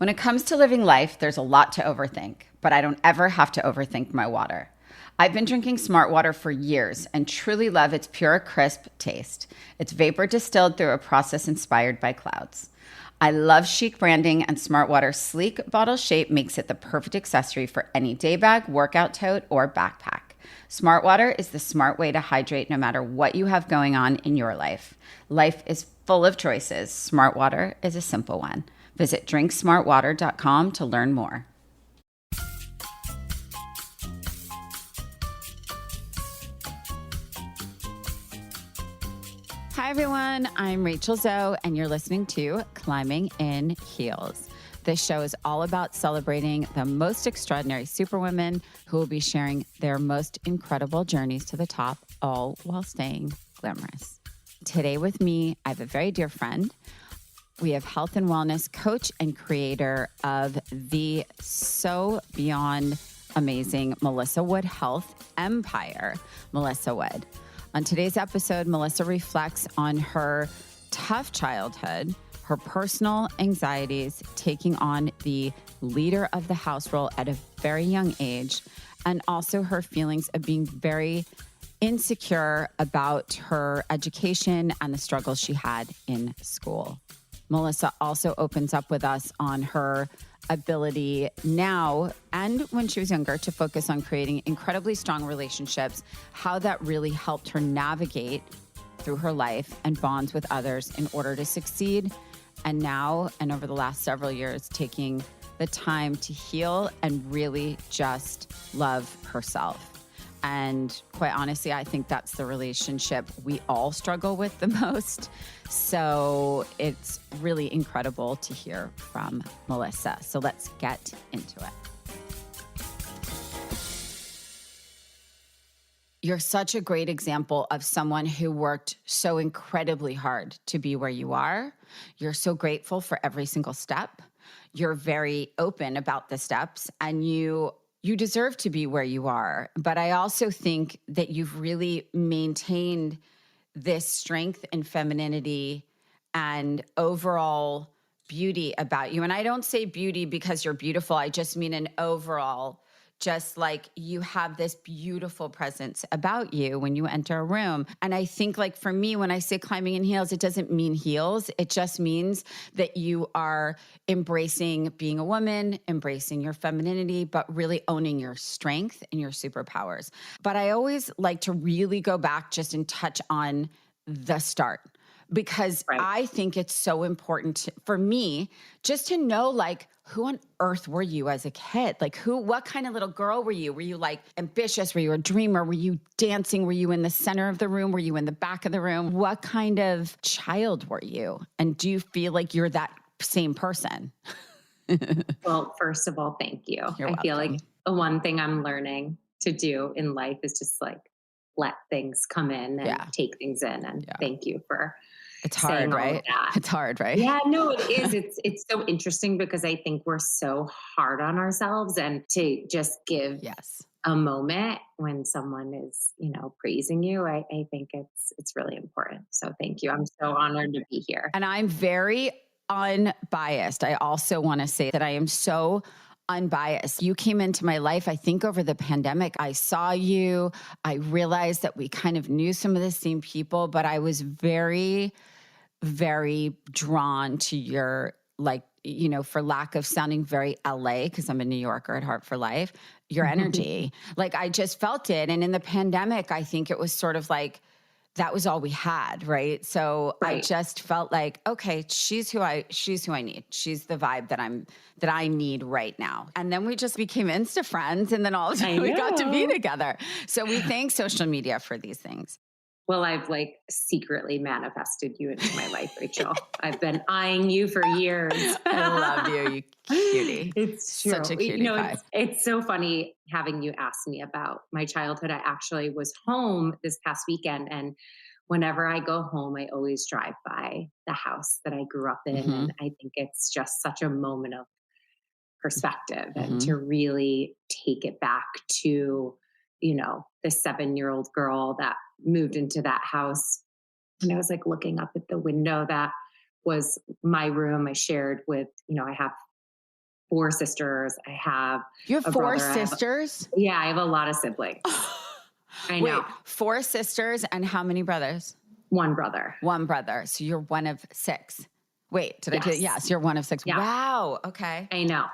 When it comes to living life, there's a lot to overthink, but I don't ever have to overthink my water. I've been drinking Smart Water for years and truly love its pure, crisp taste. It's vapor distilled through a process inspired by clouds. I love chic branding, and Smart Water's sleek bottle shape makes it the perfect accessory for any day bag, workout tote, or backpack. Smart Water is the smart way to hydrate no matter what you have going on in your life. Life is full of choices. Smart Water is a simple one. Visit drinksmartwater.com to learn more. Hi, everyone. I'm Rachel Zoe, and you're listening to Climbing in Heels. This show is all about celebrating the most extraordinary superwomen who will be sharing their most incredible journeys to the top, all while staying glamorous. Today with me, I have a very dear friend. We have health and wellness coach and creator of the so beyond amazing Melissa Wood Health Empire, Melissa Wood. On today's episode, Melissa reflects on her tough childhood, her personal anxieties, taking on the leader of the house role at a very young age, and also her feelings of being very insecure about her education and the struggles she had in school. Melissa also opens up with us on her ability now and when she was younger to focus on creating incredibly strong relationships, how that really helped her navigate through her life and bonds with others in order to succeed. And now, and over the last several years, taking the time to heal and really just love herself. And quite honestly, I think that's the relationship we all struggle with the most. So it's really incredible to hear from Melissa. So let's get into it. You're such a great example of someone who worked so incredibly hard to be where you are. You're so grateful for every single step. You're very open about the steps, and you deserve to be where you are. But I also think that you've really maintained this strength and femininity and overall beauty about you. And I don't say beauty because you're beautiful. I just mean an overall, just like you have this beautiful presence about you when you enter a room. And I think, like, for me, when I say climbing in heels, it doesn't mean heels. It just means that you are embracing being a woman, embracing your femininity, but really owning your strength and your superpowers. But I always like to really go back just and touch on the start, because I think it's so important for me just to know, like, who on earth were you as a kid? Like, what kind of little girl were you? Were you like ambitious? Were you a dreamer? Were you dancing? Were you in the center of the room? Were you in the back of the room? What kind of child were you? And do you feel like you're that same person? Well, first of all, thank you. You're I feel welcome. like the one thing I'm learning to do in life is just like let things come in and take things in. And thank you for It's saying hard, all of right? that. It's hard, right? Yeah, no, it is. It's so interesting because I think we're so hard on ourselves, and to just give a moment when someone is, praising you, I think it's really important. So thank you. I'm so honored to be here. And I'm very unbiased. I also want to say that I am so unbiased. You came into my life, I think, over the pandemic. I saw you. I realized that we kind of knew some of the same people, but I was very, very drawn to your, like, for lack of sounding very LA, because I'm a New Yorker at heart for life, your energy. Like, I just felt it. And in the pandemic, I think it was sort of like, that was all we had, right? So I just felt like, okay, she's who I need. She's the vibe that I need right now. And then we just became Insta friends, and then all of a sudden we got to be together. So we thank social media for these things. Well, I've like secretly manifested you into my life, Rachel. I've been eyeing you for years. I love you, you cutie. It's true. Such a cutie pie. It's so funny having you ask me about my childhood. I actually was home this past weekend, and whenever I go home, I always drive by the house that I grew up in. And I think it's just such a moment of perspective and to really take it back to, the 7-year-old girl that moved into that house. And I was like looking up at the window that was my room I shared with, I have 4 sisters. I have You have a 4 brother. sisters? Yeah, I have a lot of siblings. I Wait, know. 4 sisters and how many brothers? 1 brother. 1 brother. So you're one of 6. Wait, did I do it? Yes. Yes, you're one of 6. Yeah, Wow. Okay. I know.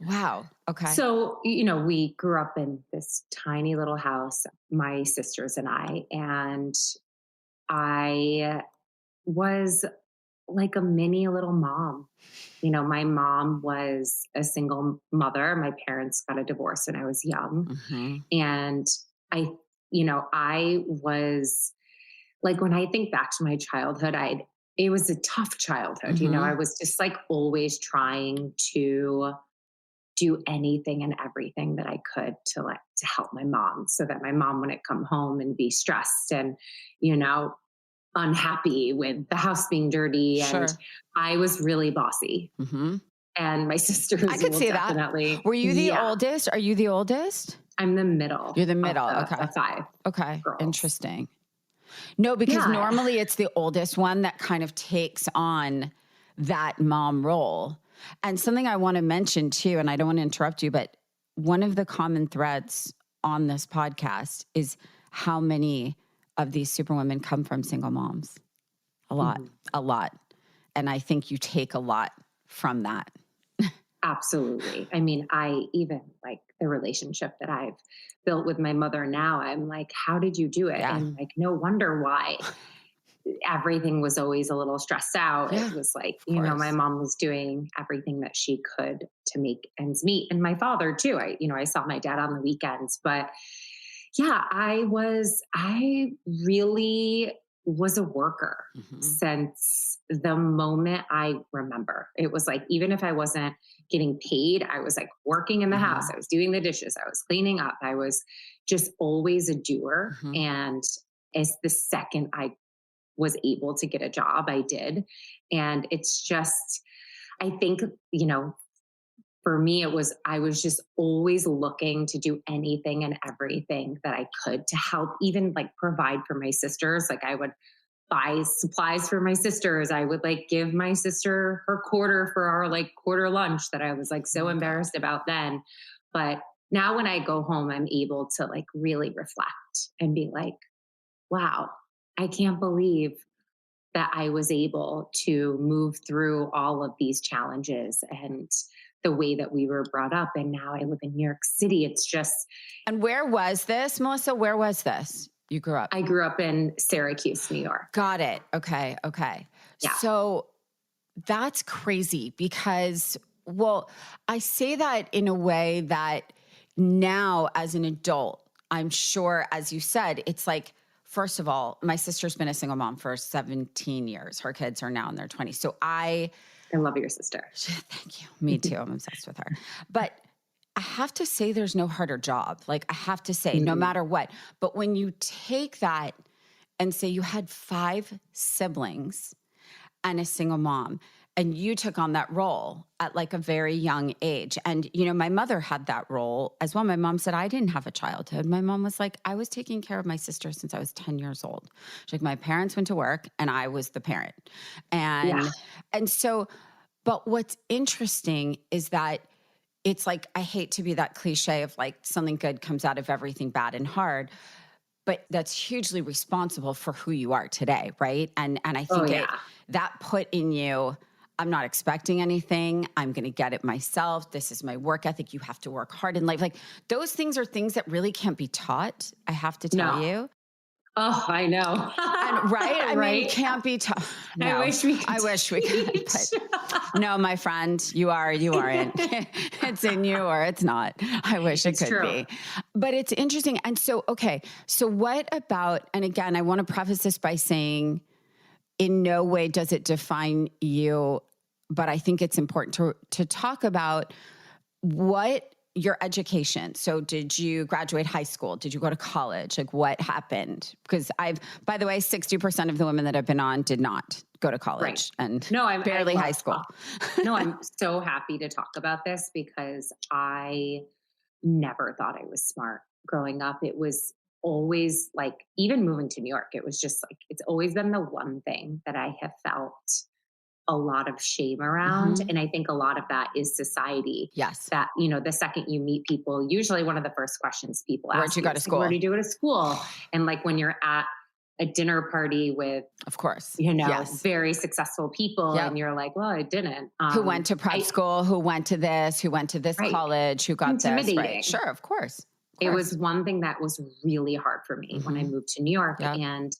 Wow. Okay. So, we grew up in this tiny little house, my sisters and I was like a mini little mom. My mom was a single mother. My parents got a divorce when I was young. Mhm. And I, I was like, when I think back to my childhood, it was a tough childhood. I Mhm. was just like always trying to do anything and everything that I could to help my mom so that my mom wouldn't come home and be stressed and, you know, unhappy with the house being dirty. And Sure. I was really bossy. Mhm. And my I sisters could will see that. definitely, Were you the yeah, oldest? Are you the oldest? I'm the middle You're the of middle. the Okay. 5 Okay. girls. Interesting. No, because Yeah. normally it's the oldest one that kind of takes on that mom role. And something I want to mention too, and I don't want to interrupt you, but one of the common threads on this podcast is how many of these superwomen come from single moms. A lot, Mhm. a lot. And I think you take a lot from that. Absolutely. I mean, I even like the relationship that I've built with my mother now, I'm like, how did you do it? Yeah. And like, no wonder why everything was always a little stressed out. It Yeah, was like, of my course. mom was doing everything that she could to make ends meet. And my father too. I saw my dad on the weekends, but yeah, I really was a worker Hmm. since the moment I remember. It was like, even if I wasn't getting paid, I was like working in the house. Hmm. I was doing the dishes. I was cleaning up. I was just always a doer. Hmm. And as the second I was able to get a job, I did. And it's just, I think, for me, I was just always looking to do anything and everything that I could to help, even like provide for my sisters. Like I would buy supplies for my sisters. I would like give my sister her quarter for our like quarter lunch that I was like Oh so my God. embarrassed about then. But now when I go home, I'm able to like really reflect and be like, wow, I can't believe that I was able to move through all of these challenges and the way that we were brought up. And now I live in New York City. It's just, And where was this, Melissa? Where was this? You grew up? I grew up in Syracuse, New York. Got it. Okay. Okay. Yeah. So that's crazy because, well, I say that in a way that now as an adult, I'm sure, as you said, it's like, first of all, my sister's been a single mom for 17 years. Her kids are now in their 20s. So I love your sister. thank you. Me too. I'm obsessed with her. But I have to say, there's no harder job. Like, I have to say, no Mm-mm. matter what. But when you take that and say you had 5 siblings and a single mom, and you took on that role at like a very young age. And, my mother had that role as well. My mom said, I didn't have a childhood. My mom was like, I was taking care of my sister since I was 10 years old. She's like, my parents went to work and I was the parent. Yeah. And so, but what's interesting is that it's like, I hate to be that cliche of like something good comes out of everything bad and hard, but that's hugely responsible for who you are today, right? And I Oh, think yeah. that put in you, I'm not expecting anything. I'm going to get it myself. This is my work ethic. You have to work hard in life. Like those things are things that really can't be taught. I have to tell No. you. Oh, I know. And right? I mean, Right. can't be taught. I No, wish we I could wish we could, teach. but no, my friend, you aren't. It's in you or it's not. I wish it It's could true. be. But it's interesting. And so, okay. So what about, and again, I want to preface this by saying in no way does it define you, but I think it's important to talk about what your education. So did you graduate high school? Did you go to college? Like what happened? Because by the way, 60% of the women that I've been on did not go to Right. college and No, barely high school. no, I'm so happy to talk about this because I never thought I was smart growing up. It was always like, even moving to New York, it was just like, it's always been the one thing that I have felt a lot of shame around. Mm-hmm. And I think a lot of that is society Yes. that, the second you meet people, usually one of the first questions people Where'd ask you you go to is like, where school? did you go to school? And like when you're at a dinner party with, Of course. Yes. very successful people and Yep. you're like, well, I didn't. Who went to prep school, who went to this, who went to this Right. college, who got this, right? Intimidating. Sure, of course. Of It course. was one thing that was really hard for me when I Mm-hmm. moved to New York. Yep. And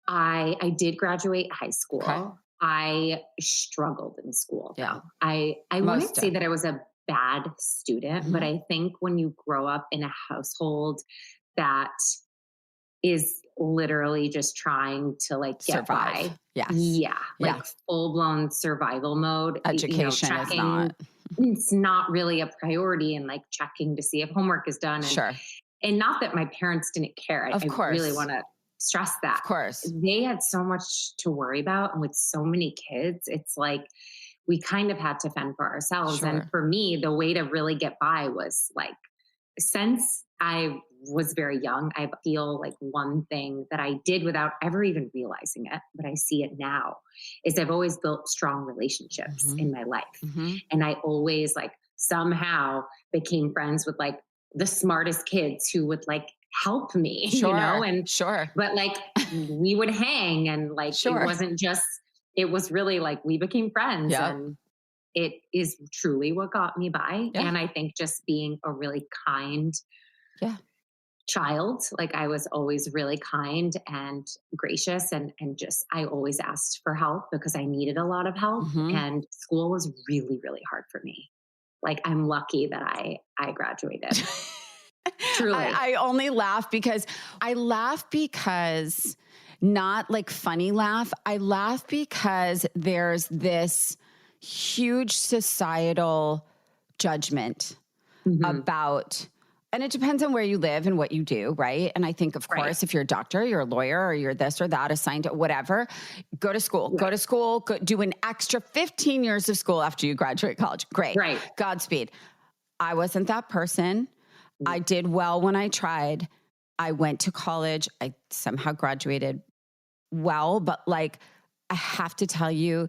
I did graduate high Okay. school. I struggled in school Yeah. though. I wouldn't Most say do. that I was a bad student, but Mm-hmm. I think when you grow up in a household that is literally just trying to like get Survive. by. Yes. Yeah, Yeah. like full blown survival mode. Education is Checking, not. it's not really a priority, and like checking to see if homework is done. Sure. And not that my parents didn't care. Of I really course. want to stress that. Of course. They had so much to worry about. And with so many kids, it's like we kind of had to fend for ourselves. And Sure. for me, the way to really get by was like, since I was very young, I feel like one thing that I did without ever even realizing it, but I see it now, is I've always built strong relationships Mm-hmm. in my life. Mm-hmm. And I always like somehow became friends with like the smartest kids who would like help me, Sure. and Sure. but like we would hang and like Sure. it wasn't just, it was really like we became friends. Yep. And it is truly what got me by. Yeah. And I think just being a really kind Yeah. child, like I was always really kind and gracious, and just I always asked for help because I needed a lot of help. Mm-hmm. And school was really, really hard for me. Like I'm lucky that I graduated. Truly. I only laugh because not like funny laugh. I laugh because there's this huge societal judgment about, and it depends on where you live and what you do, right? And I think, of course, if you're a doctor, you're a lawyer, or you're this or that, assigned to whatever, go to school, do an extra 15 years of school after you graduate college. Great. Right. Godspeed. I wasn't that person. I did well when I tried. I went to college. I somehow graduated well, but like, I have to tell you,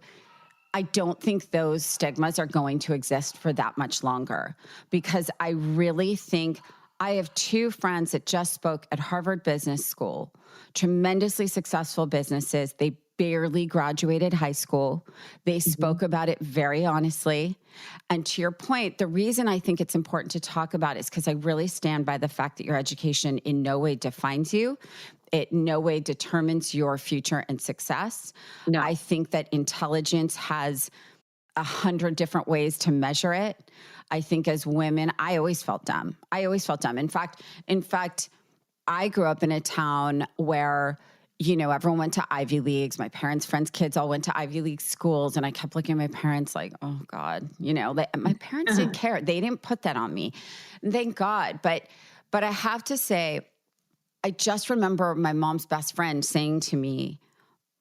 I don't think those stigmas are going to exist for that much longer, because I really think I have two friends that just spoke at Harvard Business School, tremendously successful businesses. They barely graduated high school. They spoke about it very honestly. And to your point, the reason I think it's important to talk about it is because I really stand by the fact that your education in no way defines you. It no way determines your future and success. No. I think that intelligence has 100 different ways to measure it. I think as women, I always felt dumb. In fact, I grew up in a town where, everyone went to Ivy Leagues. My parents' friends' kids all went to Ivy League schools. And I kept looking at my parents like, oh God, my parents didn't care. They didn't put that on me. Thank God. But I have to say, I just remember my mom's best friend saying to me,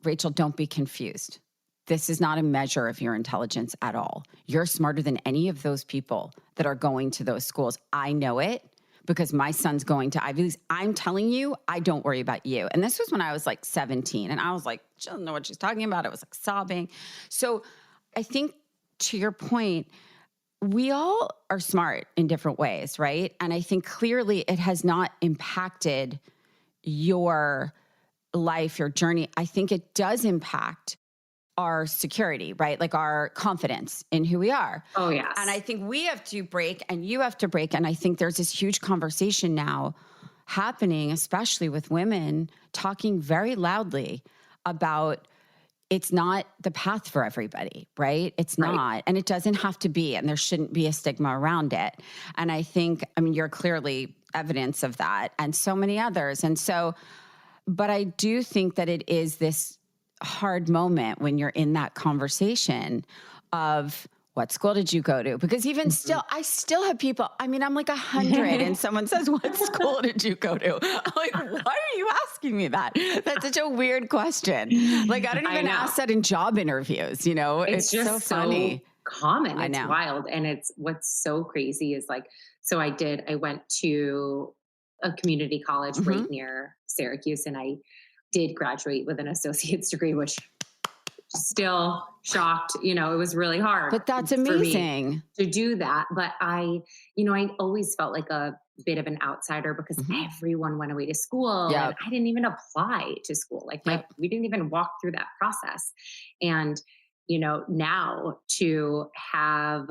Rachel, don't be confused. This is not a measure of your intelligence at all. You're smarter than any of those people that are going to those schools. I know it because my son's going to Ivy Leagues. I'm telling you, I don't worry about you. And this was when I was like 17. And I was like, she doesn't know what she's talking about. I was like sobbing. So I think to your point, we all are smart in different ways, right? And I think clearly it has not impacted your life, your journey. I think it does impact our security, right? Like our confidence in who we are. Oh, yes. And I think we have to break and you have to break. And I think there's this huge conversation now happening, especially with women talking very loudly about it's not the path for everybody, right? It's not. And it doesn't have to be, and there shouldn't be a stigma around it. And I think, you're clearly evidence of that and so many others. And so, but I do think that it is this hard moment when you're in that conversation of what school did you go to? Because even still, I still have people, I'm like 100 and someone says, what school did you go to? I'm like, why are you asking me that? That's such a weird question. Like, I don't even ask that in job interviews, it's just so funny. Common. I It's know. wild. And it's what's so crazy is like, so I went to a community college right near Syracuse, and I did graduate with an associate's degree, which still shocked. You know, it was really hard But that's for me amazing. to do that. But I always felt like a bit of an outsider because Mhm. everyone went away to school and Yep. I didn't even apply to school. Like Yep. we didn't even walk through that process. And, now to have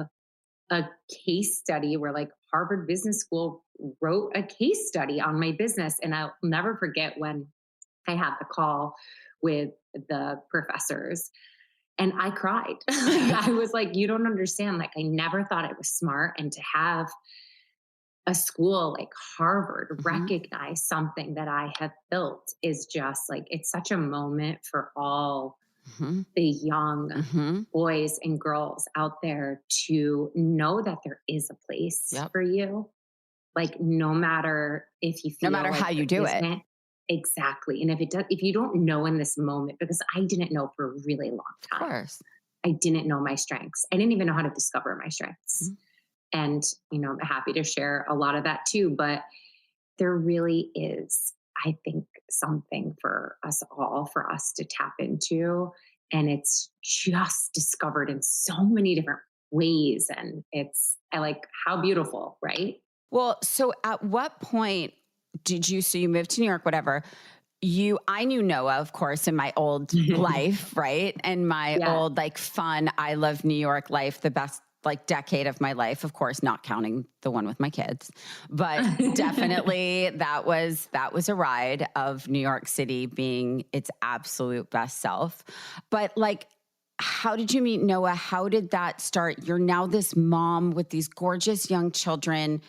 a case study where like Harvard Business School wrote a case study on my business. And I'll never forget when I had the call with the professors and I cried. I was like, you don't understand. Like, I never thought I was smart. And to have a school like Harvard Mhm. recognize something that I have built is just like, it's such a moment for all Mhm. the young Mhm. boys and girls out there to know that there is a place Yep. for you. Like, no matter if you No feel matter like how you there do it. isn't. Exactly. And if you don't know in this moment, because I didn't know for a really long Of time, course. I didn't know my strengths. I didn't even know how to discover my strengths. Mhm. And, I'm happy to share a lot of that too. But there really is, I think, something for us all for us to tap into. And it's just discovered in so many different ways. And I like how beautiful, right? Well, so at what point so you moved to New York, whatever. I knew Noah, of course, in my old life, right? And my Yeah. old, like, fun, I love New York life, the best, like, decade of my life, of course, not counting the one with my kids. But definitely that was a ride of New York City being its absolute best self. But like, how did you meet Noah? How did that start? You're now this mom with these gorgeous young children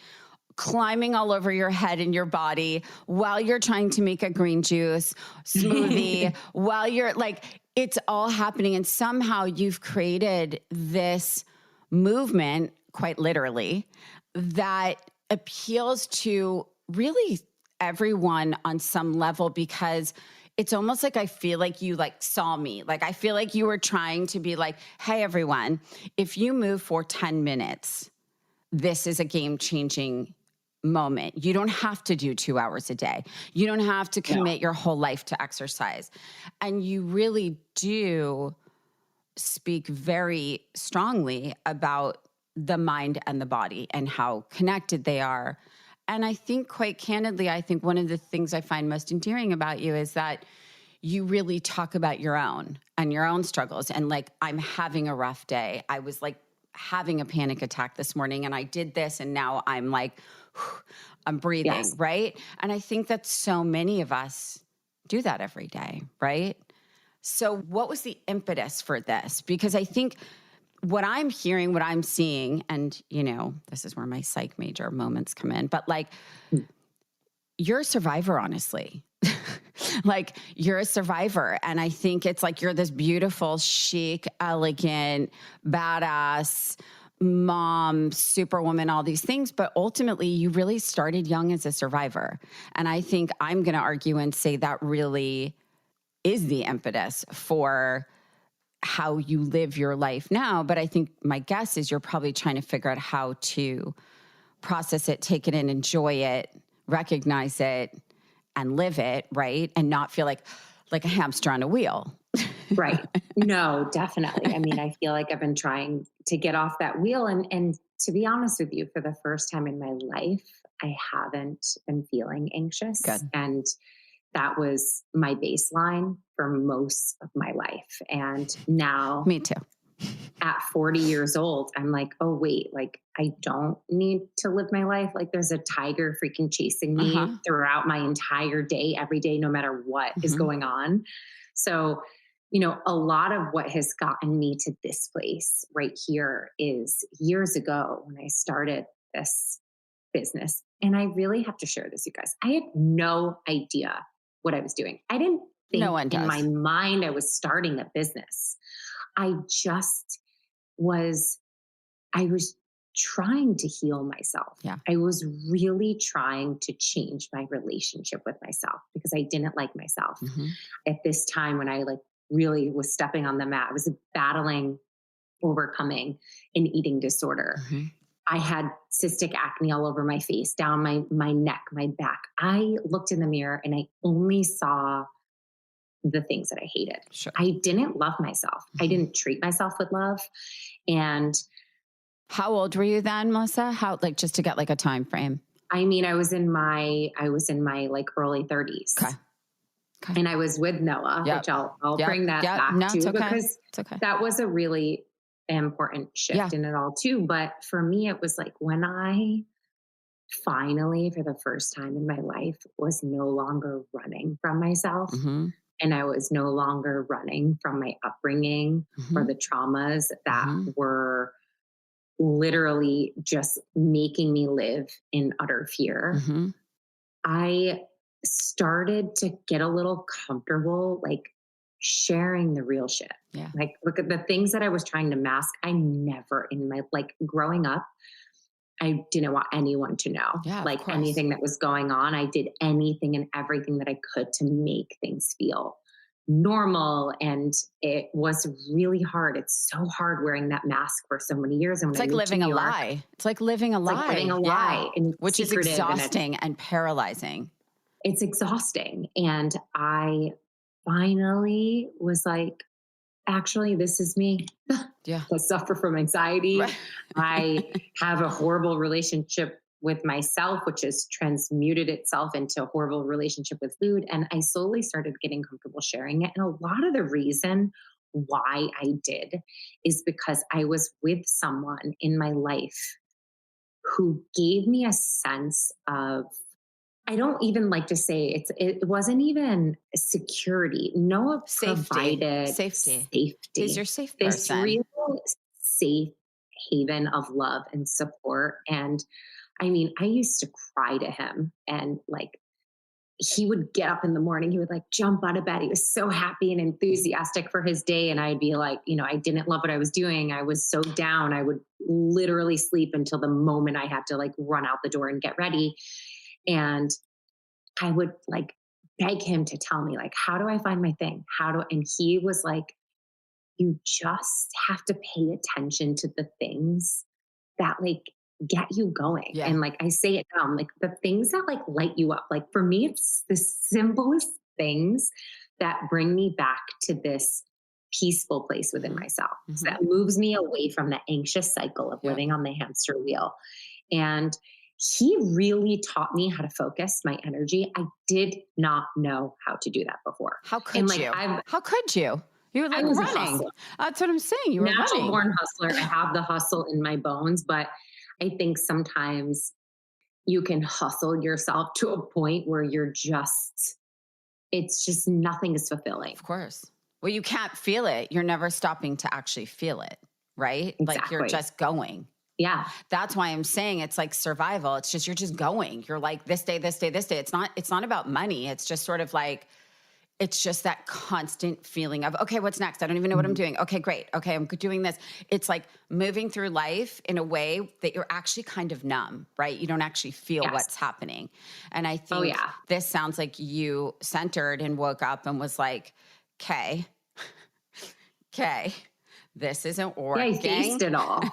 climbing all over your head and your body while you're trying to make a green juice smoothie, while you're like, it's all happening. And somehow you've created this movement, quite literally, that appeals to really everyone on some level, because it's almost like I feel like you like saw me. Like I feel like you were trying to be like, hey, everyone, if you move for 10 minutes, this is a game changing moment. You don't have to do 2 hours a day. You don't have to No. commit your whole life to exercise. And you really do speak very strongly about the mind and the body and how connected they are. And I think, quite candidly, I think one of the things I find most endearing about you is that you really talk about your own and your own struggles. And like, I'm having a rough day. I was like having a panic attack this morning and I did this. And now I'm like, I'm breathing, Yes. right? And I think that so many of us do that every day, right? So what was the impetus for this? Because I think what I'm hearing, what I'm seeing, and this is where my psych major moments come in, but like, you're a survivor, honestly. Like, you're a survivor. And I think it's like you're this beautiful, chic, elegant, badass mom, superwoman, all these things. But ultimately, you really started young as a survivor. And I think I'm going to argue and say that really is the impetus for how you live your life now. But I think my guess is you're probably trying to figure out how to process it, take it in, enjoy it, recognize it, and live it, right? And not feel like a hamster on a wheel. Right. No, definitely. I mean, I feel like I've been trying to get off that wheel. And to be honest with you, for the first time in my life, I haven't been feeling anxious. Good. And that was my baseline for most of my life. And now Me too. at 40 years old, I'm like, oh, wait, like I don't need to live my life. Like there's a tiger freaking chasing me Uh-huh. throughout my entire day, every day, no matter what is Mm-hmm. going on. So, a lot of what has gotten me to this place right here is years ago when I started this business. And I really have to share this, you guys. I had no idea what I was doing. I didn't No think one in my does. mind I was starting a business. I just was I was trying to heal myself. Yeah. I was really trying to change my relationship with myself because I didn't like myself. Mm-hmm. At this time when I like really was stepping on the mat, I was battling overcoming an eating disorder. Mm-hmm. I had cystic acne all over my face, down my neck, my back. I looked in the mirror and I only saw the things that I hated. Sure. I didn't love myself. I didn't treat myself with love. And How old were you then, Melissa? Like, just to get like a time frame. I mean, I was in my like early 30s. Okay. Okay. And I was with Noah, Yep. which I'll Yep. bring that Yep. back No, to, it's okay. because It's okay. that was a really important shift Yeah. in it all too. But for me, it was like when I finally, for the first time in my life, was no longer running from myself. Mm-hmm. And I was no longer running from my upbringing or Mm-hmm. the traumas that Mm-hmm. were literally just making me live in utter fear. Mm-hmm. I started to get a little comfortable, like sharing the real shit. Yeah. Like, look at the things that I was trying to mask. I never in my, like growing up, I didn't want anyone to know, Yeah, of like course. anything that was going on. I did anything and everything that I could to make things feel normal. And it was really hard. It's so hard wearing that mask for so many years. And It's when I like moved to living a New York, lie. It's like living a it's like living lie. a Yeah. lie and Which is secretive, and exhausting and paralyzing. it's exhausting. And I finally was like, actually, this is me. Yeah. I suffer from anxiety. Right. I have a horrible relationship with myself, which has transmuted itself into a horrible relationship with food. And I slowly started getting comfortable sharing it. And a lot of the reason why I did is because I was with someone in my life who gave me a sense of, I don't even like to say it wasn't even security. Noah provided Safety. He's your safe this person. real safe haven of love and support. And I mean, I used to cry to him, and like he would get up in the morning, he would like jump out of bed. He was so happy and enthusiastic for his day. And I'd be like, I didn't love what I was doing. I was so down. I would literally sleep until the moment I had to like run out the door and get ready. And I would like beg him to tell me, like, how do I find my thing? And he was like, you just have to pay attention to the things that like get you going. Yeah. And like I say it now, like the things that like light you up. Like for me, it's the simplest things that bring me back to this peaceful place within myself. So that moves me away from the anxious cycle of living on the hamster wheel. And he really taught me how to focus my energy. I did not know how to do that before. How could you? How could you? You were like running. That's what I'm saying. You were natural running. born hustler. I have the hustle in my bones, but I think sometimes you can hustle yourself to a point where it's just nothing is fulfilling. Of course. Well, you can't feel it. You're never stopping to actually feel it, right? Exactly. Like you're just going. Yeah. That's why I'm saying it's like survival. It's just, you're just going. You're like this day, this day, this day. It's not about money. It's just sort of like, it's just that constant feeling of, okay, what's next? I don't even know what I'm doing. Okay, great. Okay, I'm doing this. It's like moving through life in a way that you're actually kind of numb, right? You don't actually feel what's happening. And I think this sounds like you centered and woke up and was like, okay, this isn't working. Yeah, I faced it all.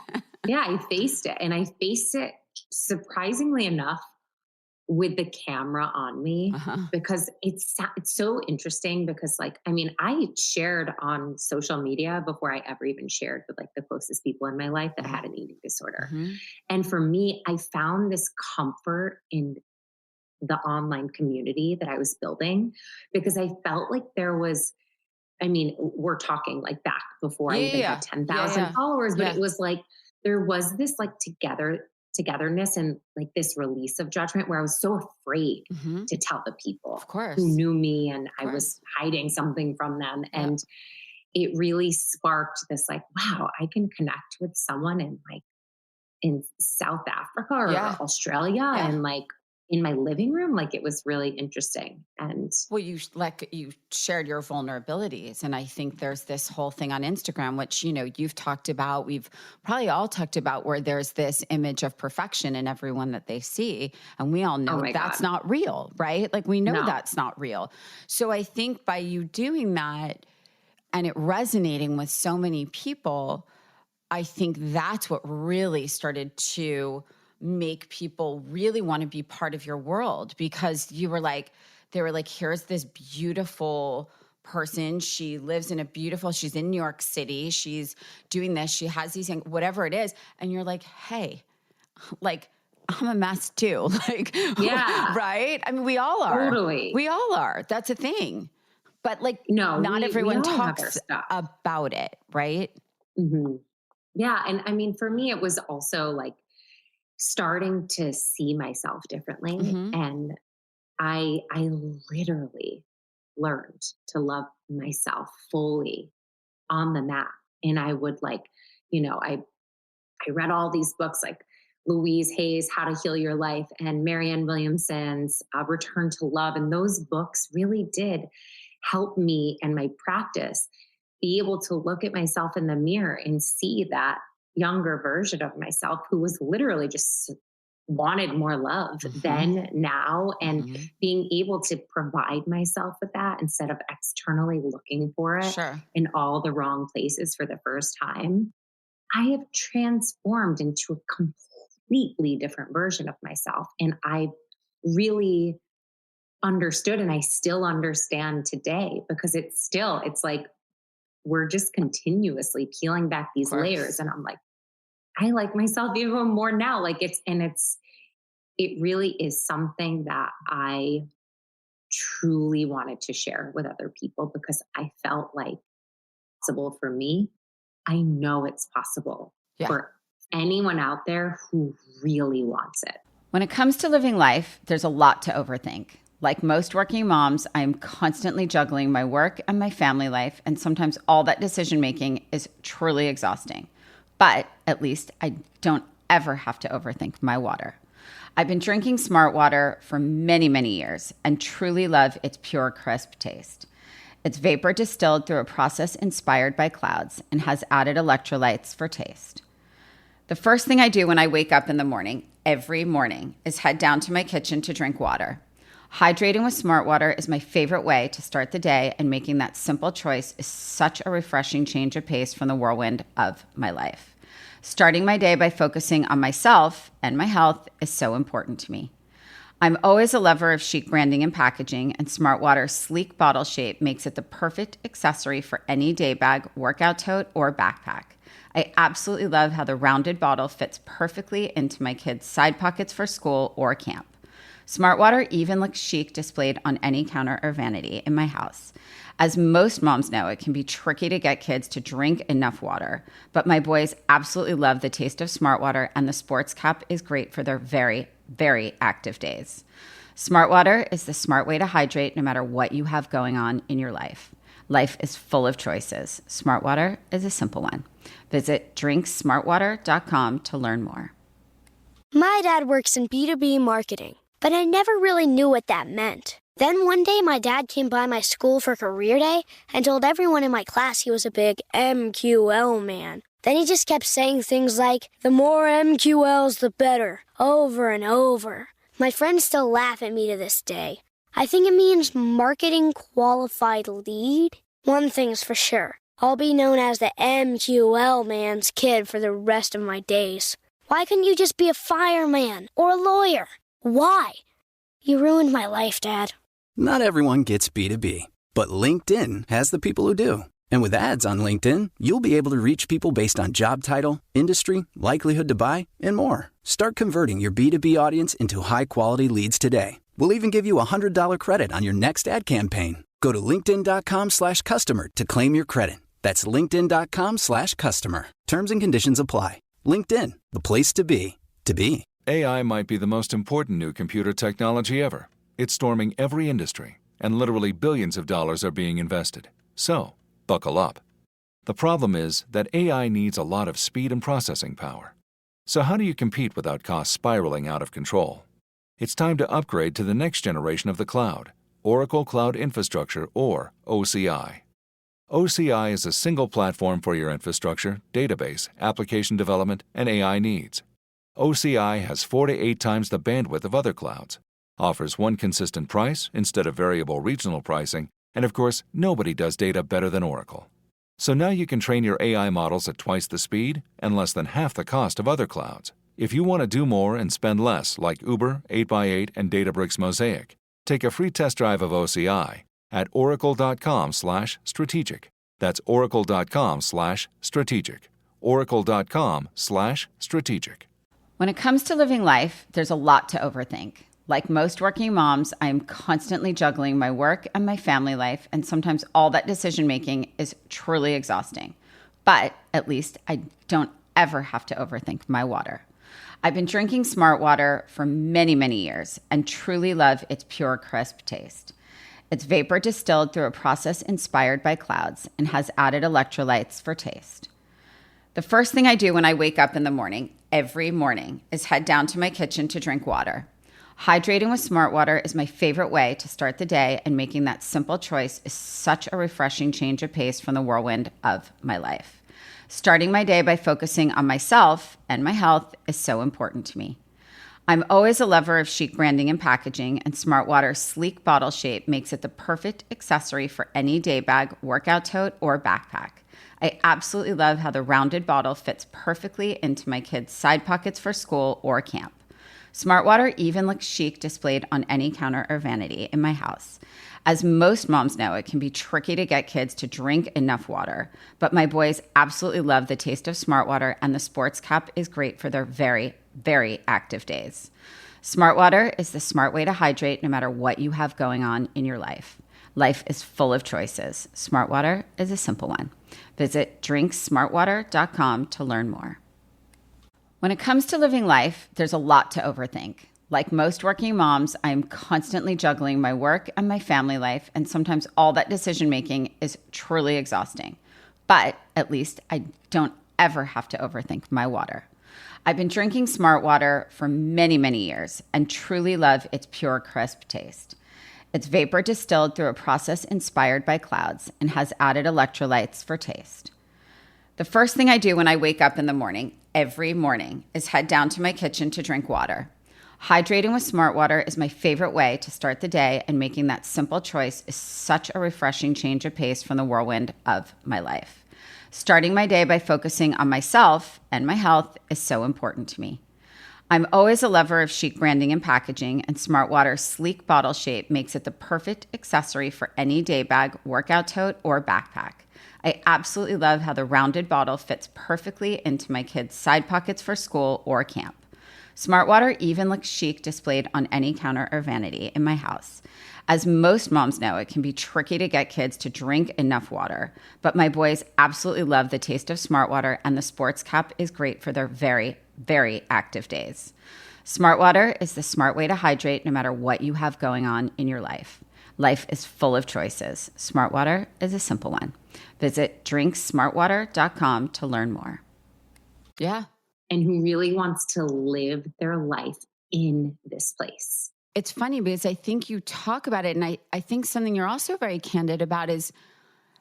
Yeah, I faced it. And I faced it surprisingly enough with the camera on me, because it's so interesting because like, I mean, I shared on social media before I ever even shared with like the closest people in my life that I had an eating disorder. And for me, I found this comfort in the online community that I was building because I felt like there was, I mean, we're talking like back before I even had 10,000 followers, but it was like, there was this like togetherness and like this release of judgment where I was so afraid to tell the people who knew me and I was hiding something from them. And it really sparked this like, wow, I can connect with someone in South Africa or Australia and like in my living room. Like it was really interesting. And well, you shared your vulnerabilities. And I think there's this whole thing on Instagram, which, you've talked about, we've probably all talked about, where there's this image of perfection in everyone that they see. And we all know that's not real, right? Like we know that's not real. So I think by you doing that and it resonating with so many people, I think that's what really started to make people really want to be part of your world, because they were like, here's this beautiful person. She lives in she's in New York City. She's doing this. She has these things, whatever it is. And you're like, hey, like, I'm a mess too. Like, Yeah. right? I mean, we all are. Totally. We all are. That's a thing. But like, No, not everyone we all have our talks stuff. about it, right? Hmm. Yeah. And I mean, for me, it was also like starting to see myself differently. Mm-hmm. And I literally learned to love myself fully on the mat. And I would like, I read all these books like Louise Hay's How to Heal Your Life and Marianne Williamson's Return to Love. And those books really did help me and my practice be able to look at myself in the mirror and see that younger version of myself who was literally just wanted more love then, now, and being able to provide myself with that instead of externally looking for it Sure. in all the wrong places for the first time. I have transformed into a completely different version of myself. And I really understood, and I still understand today, because it's like we're just continuously peeling back these layers. And I'm like, I like myself even more now. Like it really is something that I truly wanted to share with other people, because I felt like it's possible for me. I know it's possible for anyone out there who really wants it. When it comes to living life, there's a lot to overthink. Like most working moms, I'm constantly juggling my work and my family life, and sometimes all that decision making is truly exhausting. But at least I don't ever have to overthink my water. I've been drinking Smart Water for many, many years and truly love its pure, crisp taste. It's vapor distilled through a process inspired by clouds and has added electrolytes for taste. The first thing I do when I wake up in the morning, every morning, is head down to my kitchen to drink water. Hydrating with Smart Water is my favorite way to start the day, and making that simple choice is such a refreshing change of pace from the whirlwind of my life. Starting my day by focusing on myself and my health is so important to me. I'm always a lover of chic branding and packaging, and Smart Water's sleek bottle shape makes it the perfect accessory for any day bag, workout tote, or backpack. I absolutely love how the rounded bottle fits perfectly into my kids' side pockets for school or camp. Smart Water even looks chic displayed on any counter or vanity in my house. As most moms know, it can be tricky to get kids to drink enough water, but my boys absolutely love the taste of Smart Water, and the sports cap is great for their very, very active days. Smart Water is the smart way to hydrate no matter what you have going on in your life. Life is full of choices. Smart Water is a simple one. Visit drinksmartwater.com to learn more. My dad works in B2B marketing, but I never really knew what that meant. Then one day my dad came by my school for career day and told everyone in my class he was a big MQL man. Then he just kept saying things like, the more MQLs, the better, over and over. My friends still laugh at me to this day. I think it means marketing qualified lead. One thing's for sure, I'll be known as the MQL man's kid for the rest of my days. Why couldn't you just be a fireman or a lawyer? Why? You ruined my life, Dad. Not everyone gets B2B, but LinkedIn has the people who do. And with ads on LinkedIn, you'll be able to reach people based on job title, industry, likelihood to buy, and more. Start converting your B2B audience into high-quality leads today. We'll even give you a $100 credit on your next ad campaign. Go to linkedin.com/customer to claim your credit. That's linkedin.com/customer. Terms and conditions apply. LinkedIn, the place to be, to be. AI might be the most important new computer technology ever. It's storming every industry, and literally billions of dollars are being invested. So, buckle up. The problem is that AI needs a lot of speed and processing power. So how do you compete without costs spiraling out of control? It's time to upgrade to the next generation of the cloud, Oracle Cloud Infrastructure, or OCI. OCI is a single platform for your infrastructure, database, application development, and AI needs. OCI has 4 to 8 times the bandwidth of other clouds, offers one consistent price instead of variable regional pricing, and of course, nobody does data better than Oracle. So now you can train your AI models at twice the speed and less than half the cost of other clouds. If you want to do more and spend less, like Uber, 8x8, and Databricks Mosaic, take a free test drive of OCI at oracle.com/strategic. That's oracle.com/strategic. oracle.com/strategic. When it comes to living life, there's a lot to overthink. Like most working moms, I am constantly juggling my work and my family life, and sometimes all that decision making is truly exhausting. But at least I don't ever have to overthink my water. I've been drinking Smart Water for many, many years and truly love its pure, crisp taste. It's vapor distilled through a process inspired by clouds and has added electrolytes for taste. The first thing I do when I wake up in the morning, every morning, is head down to my kitchen to drink water. Hydrating with Smart Water is my favorite way to start the day, and making that simple choice is such a refreshing change of pace from the whirlwind of my life. Starting my day by focusing on myself and my health is so important to me. I'm always a lover of chic branding and packaging, and Smart Water's sleek bottle shape makes it the perfect accessory for any day bag, workout tote, or backpack. I absolutely love how the rounded bottle fits perfectly into my kids' side pockets for school or camp. Smart Water even looks chic displayed on any counter or vanity in my house. As most moms know, it can be tricky to get kids to drink enough water, but my boys absolutely love the taste of Smart Water, and the sports cap is great for their very, very active days. Smart Water is the smart way to hydrate no matter what you have going on in your life. Life is full of choices. Smart Water is a simple one. Visit drinksmartwater.com to learn more. When it comes to living life, there's a lot to overthink. Like most working moms, I am constantly juggling my work and my family life, and sometimes all that decision making is truly exhausting. But at least I don't ever have to overthink my water. I've been drinking Smart Water for many, many years and truly love its pure, crisp taste. It's vapor distilled through a process inspired by clouds and has added electrolytes for taste. The first thing I do when I wake up in the morning, every morning, is head down to my kitchen to drink water. Hydrating with Smart Water is my favorite way to start the day, and making that simple choice is such a refreshing change of pace from the whirlwind of my life. Starting my day by focusing on myself and my health is so important to me. I'm always a lover of chic branding and packaging, and Smart Water's sleek bottle shape makes it the perfect accessory for any day bag, workout tote, or backpack. I absolutely love how the rounded bottle fits perfectly into my kids' side pockets for school or camp. Smart Water even looks chic displayed on any counter or vanity in my house. As most moms know, it can be tricky to get kids to drink enough water, but my boys absolutely love the taste of Smart Water, and the sports cap is great for their very, very active days. Smart Water is the smart way to hydrate no matter what you have going on in your life. Life is full of choices. Smart Water is a simple one. Visit drinksmartwater.com to learn more. Yeah. And who really wants to live their life in this place. It's funny because I think you talk about it, and I think something you're also very candid about is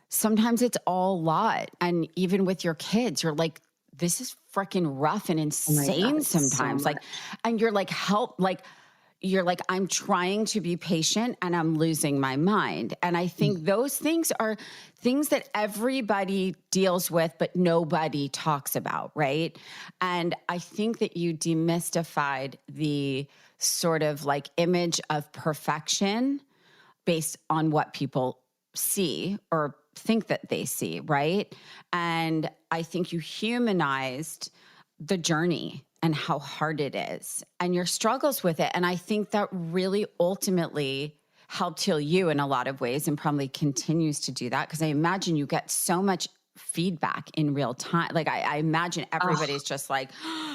sometimes it's all a lot. And even with your kids, you're like, this is freaking rough and insane God, sometimes. so like, and you're like, help, like, you're like, I'm trying to be patient and I'm losing my mind. And I think those things are things that everybody deals with, but nobody talks about, right? And I think that you demystified the sort of like image of perfection based on what people see or think that they see, right? And I think you humanized the journey and how hard it is and your struggles with it. And I think that really ultimately helped heal you in a lot of ways, and probably continues to do that, because I imagine you get so much feedback in real time. Like I imagine everybody's just like,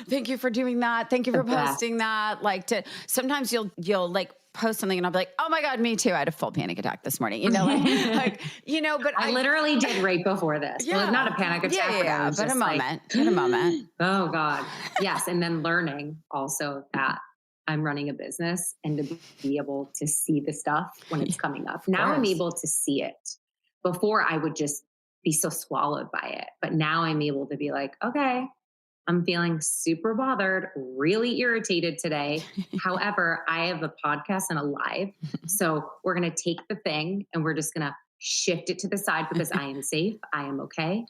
thank you for doing that. Thank you for posting that. Like sometimes you'll like post something and I'll be like, oh my God, me too. I had a full panic attack this morning, but I literally did right before this. Yeah. Well, not a panic attack, but a moment. Oh God. Yes. And then learning also that I'm running a business, and to be able to see the stuff when it's coming up. Now I'm able to see it. Before I would just be so swallowed by it. But now I'm able to be like, okay, I'm feeling super bothered, really irritated today. However, I have a podcast and a live. So we're going to take the thing and we're just going to shift it to the side, because I am safe. I am okay.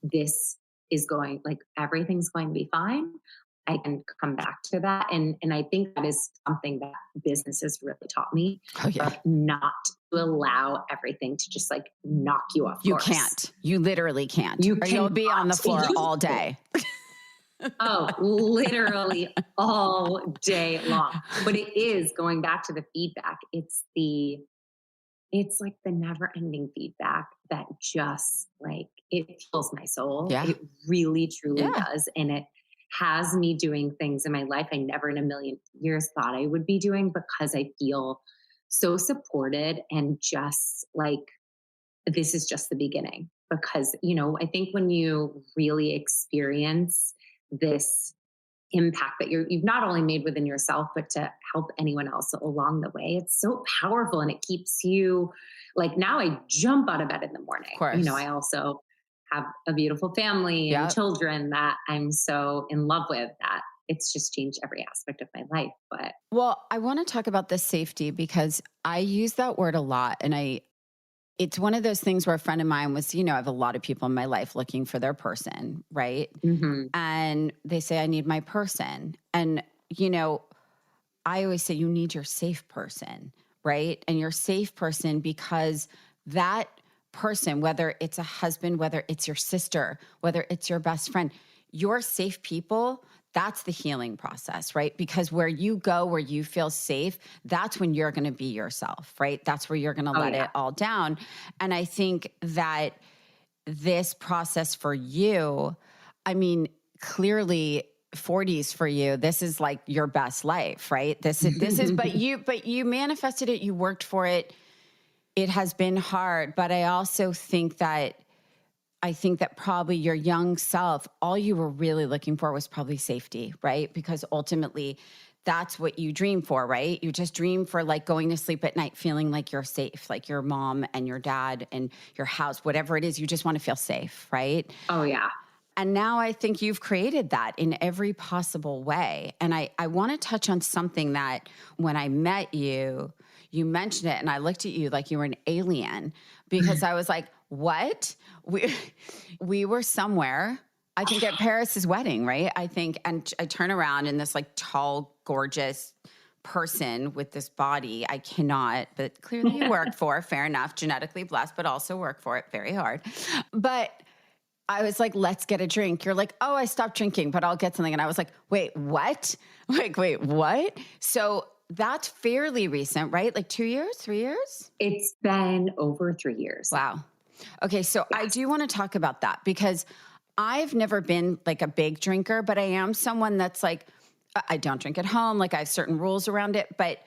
This is going, like, everything's going to be fine. I can come back to that. And I think that is something that business has really taught me, Oh, yeah. of not to allow everything to just like knock you off You course. can't. You literally can't. You Or you'll be on the cannot. floor all day. Oh, literally all day long. But it is going back to the feedback. It's like the never ending feedback that just like, it fills my soul. Yeah. It really, truly Yeah. does. And it has me doing things in my life I never in a million years thought I would be doing, because I feel so supported, and just like, this is just the beginning. Because, I think when you really experience this impact that you've not only made within yourself, but to help anyone else along the way, it's so powerful. And it keeps you like, now I jump out of bed in the morning. Of course. I also have a beautiful family and children that I'm so in love with, that it's just changed every aspect of my life. But well, I want to talk about the safety, because I use that word a lot. And it's one of those things where a friend of mine was, I have a lot of people in my life looking for their person, right? mm-hmm. And they say, I need my person. And, I always say you need your safe person, right? And your safe person, because that person, whether it's a husband, whether it's your sister, whether it's your best friend, your safe people, that's the healing process, right? Because where you go, where you feel safe, that's when you're going to be yourself, right? That's where you're going to let it all down. And I think that this process for you, I mean, clearly 40s for you, this is like your best life, right? This is, but you manifested it, you worked for it. It has been hard, but I also think that probably your young self, all you were really looking for was probably safety, right? Because ultimately that's what you dream for, right? You just dream for like going to sleep at night, feeling like you're safe, like your mom and your dad and your house, whatever it is, you just want to feel safe, right? Oh yeah. And now I think you've created that in every possible way. And I want to touch on something that when I met you, you mentioned it and I looked at you like you were an alien, because I was like, what? We were somewhere, I think at Paris's wedding, right? I think, and I turn around and this like tall, gorgeous person with this body I cannot, but clearly you worked for, fair enough, genetically blessed, but also work for it very hard. But I was like, let's get a drink. You're like, oh, I stopped drinking, but I'll get something. And I was like, wait, what? Like, wait, what? So that's fairly recent, right? Like 2 years, 3 years? It's been over 3 years. Wow. Okay. So I do want to talk about that, because I've never been like a big drinker, but I am someone that's like, I don't drink at home. Like I have certain rules around it. But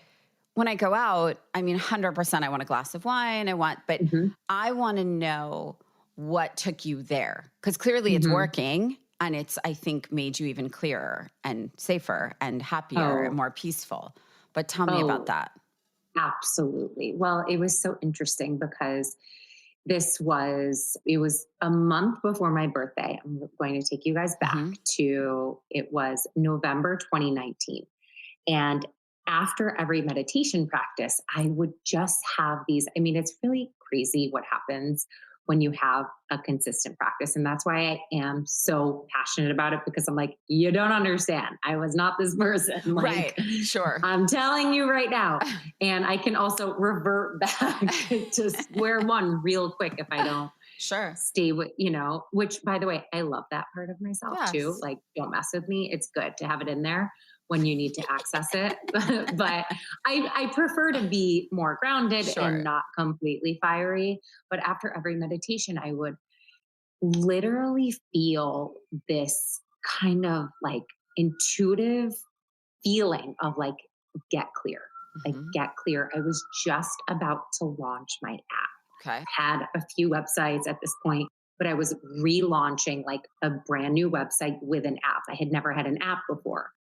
when I go out, I mean, 100% I want a glass of wine. But I want to know what took you there, because clearly it's working, and it's, I think, made you even clearer and safer and happier and more peaceful. But tell me about that. Absolutely. Well, it was so interesting because it was a month before my birthday. I'm going to take you guys back to, it was November 2019. And after every meditation practice, I would just have these, I mean, it's really crazy what happens when you have a consistent practice. And that's why I am so passionate about it, because I'm like, you don't understand. I was not this person. Like, right. Sure. I'm telling you right now. And I can also revert back to square one real quick if I don't stay with, which, by the way, I love that part of myself too. Like, don't mess with me. It's good to have it in there when you need to access it. But I prefer to be more grounded and not completely fiery. But after every meditation, I would literally feel this kind of like intuitive feeling of like, get clear, like get clear. I was just about to launch my app. Okay. Had a few websites at this point, but I was relaunching like a brand new website with an app. I had never had an app before.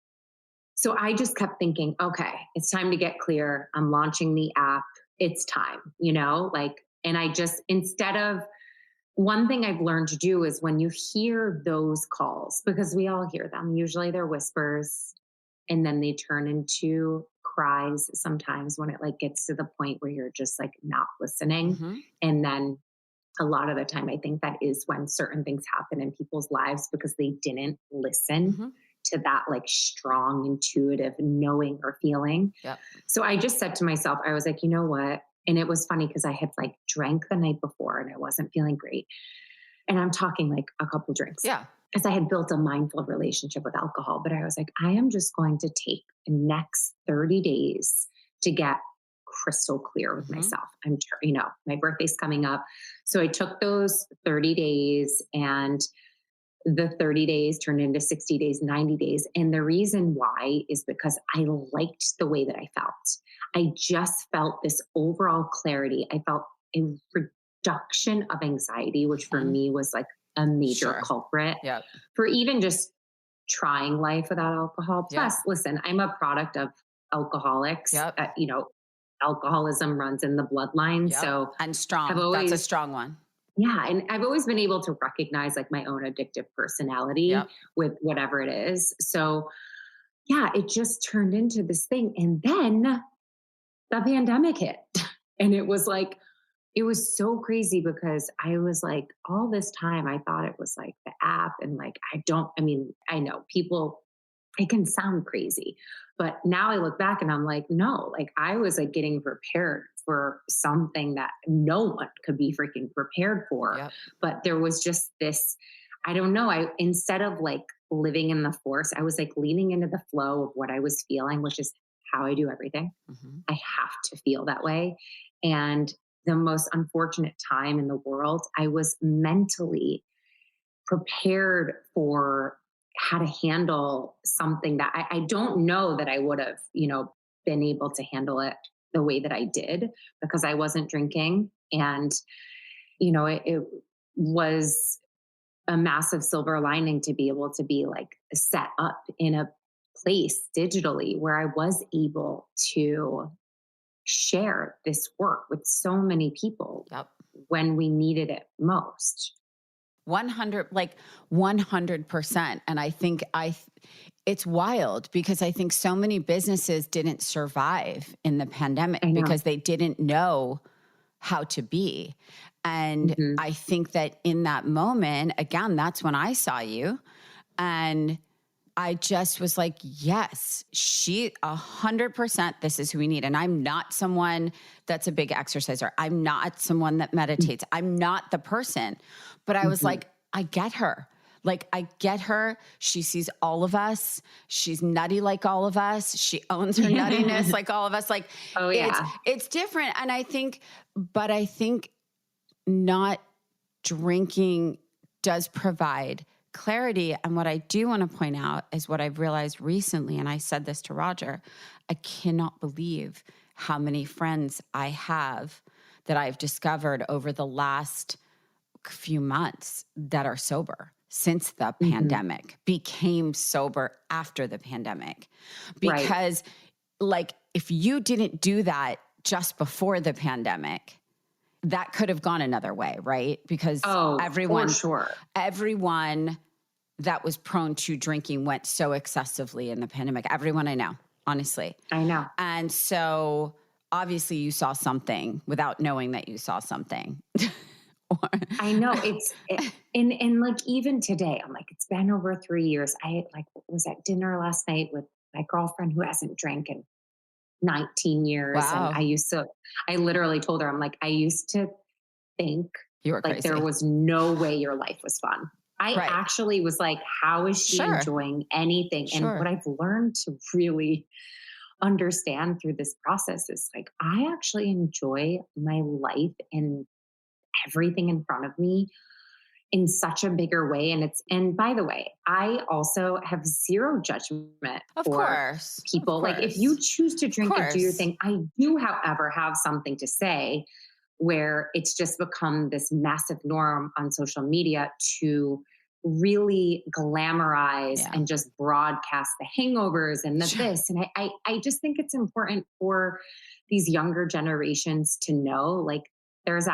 So I just kept thinking, okay, it's time to get clear. I'm launching the app. It's time, and I just, instead of, one thing I've learned to do is when you hear those calls, because we all hear them, usually they're whispers and then they turn into cries sometimes when it like gets to the point where you're just like not listening. And then a lot of the time, I think that is when certain things happen in people's lives because they didn't listen to that like strong, intuitive knowing or feeling. Yep. So I just said to myself, I was like, you know what? And it was funny because I had like drank the night before and I wasn't feeling great. And I'm talking like a couple drinks. Yeah. Because I had built a mindful relationship with alcohol. But I was like, I am just going to take the next 30 days to get crystal clear with myself. My birthday's coming up. So I took those 30 days and the 30 days turned into 60 days, 90 days. And the reason why is because I liked the way that I felt. I just felt this overall clarity. I felt a reduction of anxiety, which for me was like a major culprit for even just trying life without alcohol. Plus, listen, I'm a product of alcoholics. Alcoholism runs in the bloodline. So and strong. That's a strong one. Yeah. And I've always been able to recognize like my own addictive personality with whatever it is. So yeah, it just turned into this thing. And then the pandemic hit. And it was like, it was so crazy because I was like, all this time, I thought it was like the app. And like, I know people, it can sound crazy, but now I look back and I'm like, no, like I was like getting prepared for something that no one could be freaking prepared for. Yep. But there was just this, I don't know. Instead of like living in the force, I was like leaning into the flow of what I was feeling, which is how I do everything. Mm-hmm. I have to feel that way. And the most unfortunate time in the world, I was mentally prepared for how to handle something that I don't know that I would have, been able to handle it the way that I did because I wasn't drinking. And, it was a massive silver lining to be able to be like set up in a place digitally where I was able to share this work with so many people when we needed it most. 100%. And I think it's wild because I think so many businesses didn't survive in the pandemic because they didn't know how to be. And I think that in that moment, again, that's when I saw you and I just was like, yes, 100%, this is who we need. And I'm not someone that's a big exerciser. I'm not someone that meditates. I'm not the person. But I was like, I get her. Like, I get her. She sees all of us. She's nutty like all of us. She owns her nuttiness like all of us. Like, it's different. And I think not drinking does provide clarity. And what I do want to point out is what I've realized recently, and I said this to Roger, I cannot believe how many friends I have that I've discovered over the last few months that are sober since the pandemic, became sober after the pandemic. Because like, if you didn't do that just before the pandemic, that could have gone another way, right? Because everyone that was prone to drinking went so excessively in the pandemic. Everyone I know, honestly. I know. And so obviously you saw something without knowing that you saw something. I know and like even today, I'm like, it's been over 3 years. I was at dinner last night with my girlfriend who hasn't drank in 19 years. Wow. And I literally told her, I'm like, I used to think you were like crazy. there was no way your life was fun. I actually was like, how is she enjoying anything? And what I've learned to really understand through this process is like, I actually enjoy my life and everything in front of me in such a bigger way. And by the way, I also have zero judgment for people. Like if you choose to drink and do your thing, I do, however, have something to say where it's just become this massive norm on social media to really glamorize and just broadcast the hangovers and this. And I just think it's important for these younger generations to know, like, there's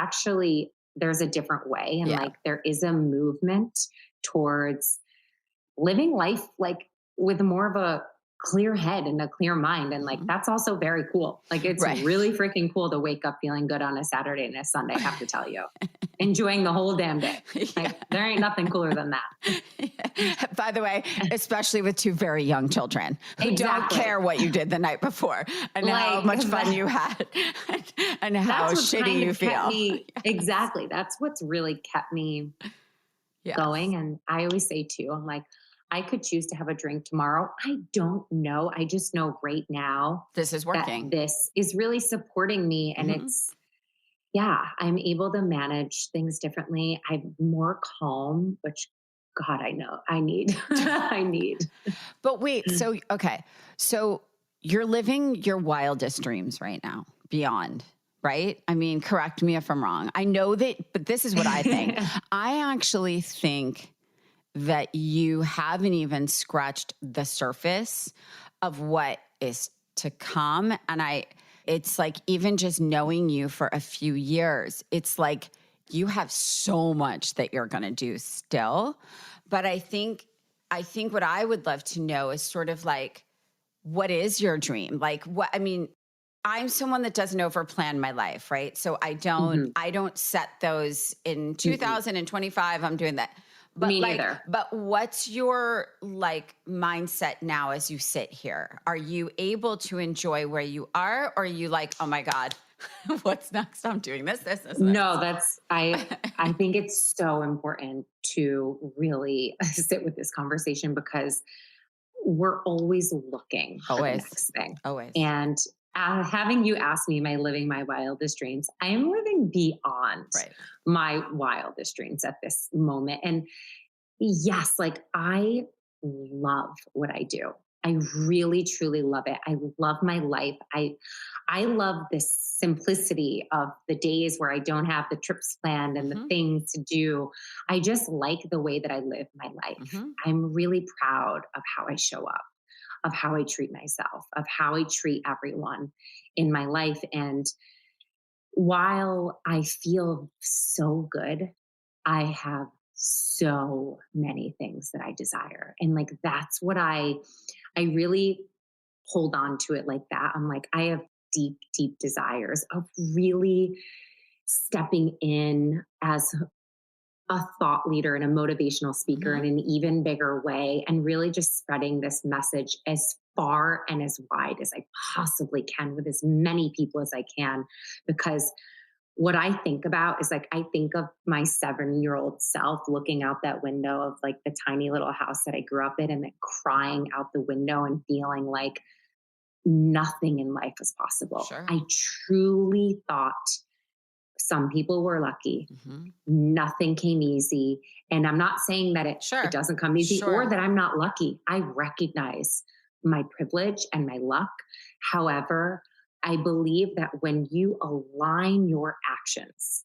a different way. And like, there is a movement towards living life, like with more of a clear head and a clear mind. And like, that's also very cool. Like, it's really freaking cool to wake up feeling good on a Saturday and a Sunday, I have to tell you. Enjoying the whole damn day. Like, there ain't nothing cooler than that. By the way, especially with two very young children who don't care what you did the night before and how much fun you had and how shitty you feel. Exactly. That's what's really kept me going. And I always say too, I'm like, I could choose to have a drink tomorrow. I don't know. I just know right now this is working. This is really supporting me. And it's, I'm able to manage things differently. I'm more calm, which God, I know I need. I need. But wait, so, okay. So you're living your wildest dreams right now, beyond, right? I mean, correct me if I'm wrong. I know that, but this is what I think. I actually think that you haven't even scratched the surface of what is to come. And it's like, even just knowing you for a few years, it's like you have so much that you're going to do still. But I think what I would love to know is sort of like, what is your dream? Like I'm someone that doesn't overplan my life, right? So I don't set those in 2025, I'm doing that. But me neither. But what's your like mindset now as you sit here? Are you able to enjoy where you are? Or are you like, oh my God, what's next? I'm doing this. No, I think it's so important to really sit with this conversation because we're always looking for the next thing. Always. And having you ask me, am I living my wildest dreams? I am living beyond my wildest dreams at this moment. And yes, like I love what I do. I really, truly love it. I love my life. I love this simplicity of the days where I don't have the trips planned and the things to do. I just like the way that I live my life. I'm really proud of how I show up, of how I treat myself, of how I treat everyone in my life. And while I feel so good, I have so many things that I desire. And like, that's what I really hold on to it like that. I'm like, I have deep, deep desires of really stepping in as a thought leader and a motivational speaker in an even bigger way, and really just spreading this message as far and as wide as I possibly can with as many people as I can. Because what I think about is like, I think of my 7-year-old self looking out that window of like the tiny little house that I grew up in, and then crying out the window and feeling like nothing in life was possible. Sure. I truly thought some people were lucky. Nothing came easy. And I'm not saying that it doesn't come easy or that I'm not lucky. I recognize my privilege and my luck. However, I believe that when you align your actions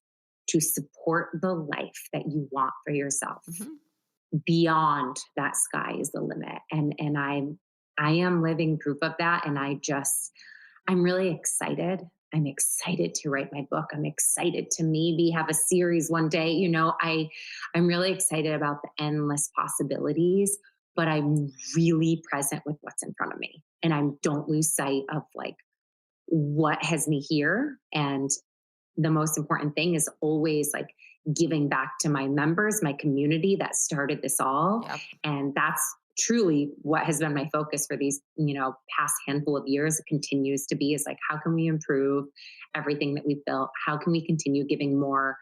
to support the life that you want for yourself, beyond that, sky is the limit. And I am living proof of that. And I'm really excited. I'm excited to write my book. I'm excited to maybe have a series one day. You know, I'm really excited about the endless possibilities, but I'm really present with what's in front of me. And I don't lose sight of like what has me here. And the most important thing is always like giving back to my members, my community that started this all. And that's truly what has been my focus for these, past handful of years. It continues to be, is like, how can we improve everything that we've built? How can we continue giving more,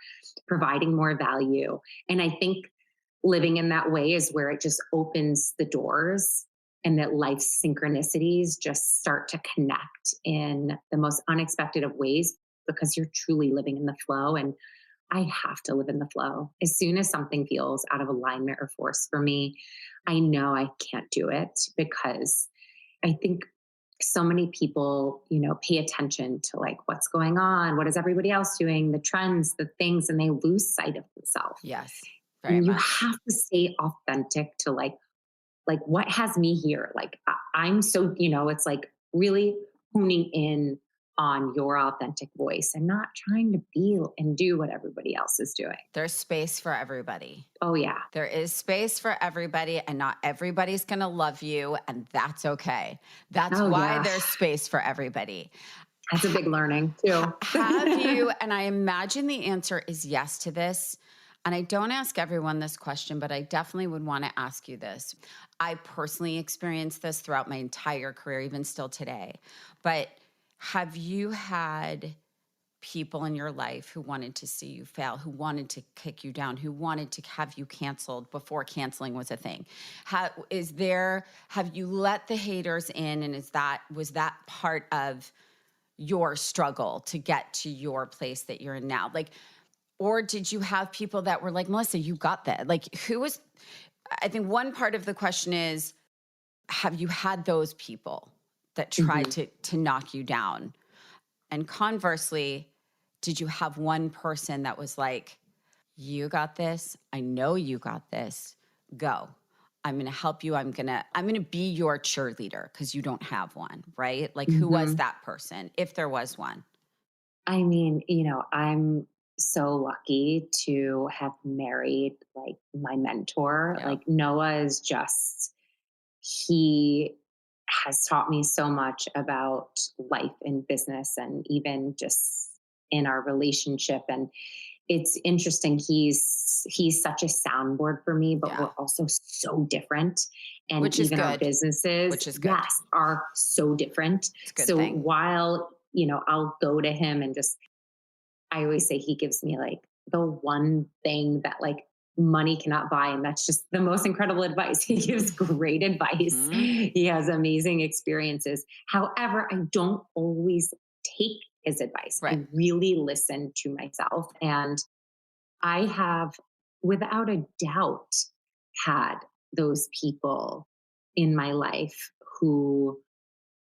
providing more value? And I think living in that way is where it just opens the doors, and that life's synchronicities just start to connect in the most unexpected of ways, because you're truly living in the flow. And I have to live in the flow. As soon as something feels out of alignment or force for me, I know I can't do it, because I think so many people, pay attention to like what's going on, what is everybody else doing, the trends, the things, and they lose sight of themselves. Yes. And you have to stay authentic to like what has me here? Like I'm so, it's like really honing in on your authentic voice and not trying to be and do what everybody else is doing. There's space for everybody. Oh, yeah. There is space for everybody, and not everybody's going to love you, and that's okay. That's why there's space for everybody. That's a big learning too. Have you, and I imagine the answer is yes to this, and I don't ask everyone this question, but I definitely would want to ask you this. I personally experienced this throughout my entire career, even still today. But have you had people in your life who wanted to see you fail, who wanted to kick you down, who wanted to have you canceled before canceling was a thing? Have you let the haters in, and was that part of your struggle to get to your place that you're in now? Like, or did you have people that were like, Melissa, you got that? Like, I think one part of the question is, have you had those people that tried to knock you down? And conversely, did you have one person that was like, you got this, I know you got this, go. I'm going to help you. I'm going to be your cheerleader, because you don't have one, right? Like, who was that person, if there was one? I mean, I'm so lucky to have married like my mentor. Yeah. Like Noah he has taught me so much about life and business, and even just in our relationship. And it's interesting. He's such a soundboard for me, but we're also so different. And which is even good. our businesses, Which is good. yes, are so different. It's a good so thing. While, I'll go to him and I always say he gives me like the one thing that like money cannot buy. And that's just the most incredible advice. He gives great advice. He has amazing experiences. However, I don't always take his advice. Right. I really listen to myself. And I have, without a doubt, had those people in my life who,